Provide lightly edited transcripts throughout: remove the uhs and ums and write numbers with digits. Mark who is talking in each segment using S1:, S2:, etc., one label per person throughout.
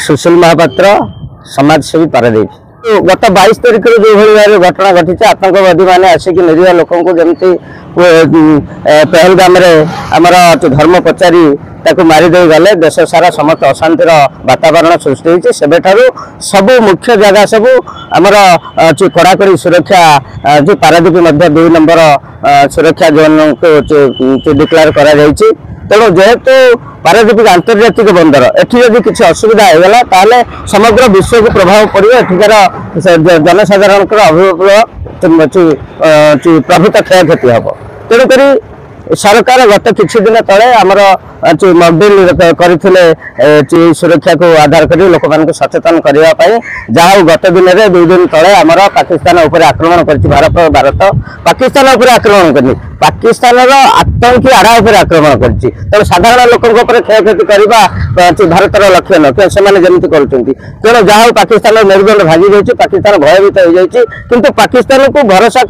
S1: सुशील महापात्र समाजसेवी पारादीप गत 22 तारिख जो भाई घटना घटी आतंकवादी मैंने आसिक निरीह लोक जमी पहलगाम आमर धर्म पचारि मारिदे गले देश सारा समस्त अशांतिर वातावरण सृष्टि होती सबु मुख्य जगह सब आमर कड़ाकड़ी सुरक्षा जो पारादीप 2 नंबर सुरक्षा जोन को डिक्लेयर करा तेणु जेहेतु पारादीप आंतर्जातिक बंदर एटी जदि किसी असुविधा होगा ताले समग्र विश्व को प्रभाव पड़ो एठिकार जनसाधारण प्रभुता क्षयक्षति हम तेणुक सरकार गत किसी दिन तले आमर मॉकड्रिल करते सुरक्षा को आधार कर लोक मान सचेतन करने जहाँ गत दिन में 2 दिन तले आमर पाकिस्तान उपर आक्रमण कर भारत पाकिस्तान उपर आक्रमण कर पाकिस्तान आतंकी आड़ा उपर आक्रमण कर साधारण लोक क्षयक्षति करने भारत लक्ष्य न से जमी कर तेणु जहाँ पाकिस्तान मेरुदंड भागी जाइए पाकिस्तान भयभीत हो जाए कि पाकिस्तान को भरोसा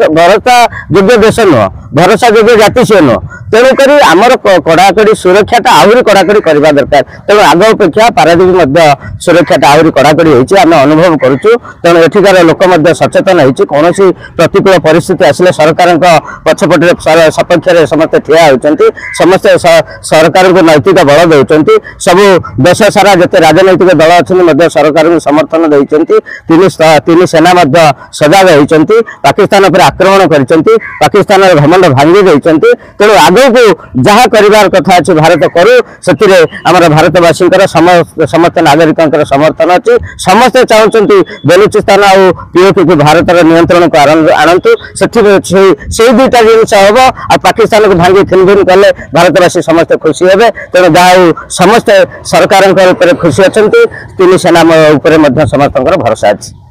S1: योग्य देश नुह भरोसा योग्य जाति सी नुह तेणुक आमर कड़ाकड़ी सुरक्षा आहरी कड़ाकड़ी करवा दरकार तेणु आग अपेक्षा पारादीप सुरक्षा आहरी कड़ाकड़ी होती आम अनुभव करुचु तेणु एठिकार लोक सचेतन होती कौन प्रतिकूल परिस्थिति आसिले सरकार पछपटे सपक्ष में समस्ते ठिया होती समस्ते सरकार को नैतिक बल दौरान सब देश सारा जिते राजनैतिक दल अच्छे सरकार को समर्थन देते तीन सेना सजाग होती पाकिस्तान पर आक्रमण कर पाकिस्तान घमंड भांगी देते तेणु आग को जहाँ कर कथा अच्छे भारत करू से आमर भारतवासी समस्त नागरिक समर्थन अच्छी समस्ते चाहते बेलुचिस्तान आउ पीओके को भारत नियंत्रण को आणतु से 2टा जिनस हम आ पाकिस्तान को भांगी खिन कले भारतवासी समस्ते खुशी हे तेणु जहाँ समस्ते सरकार खुशी अच्छा 3 सेना समस्त भरोसा अच्छी।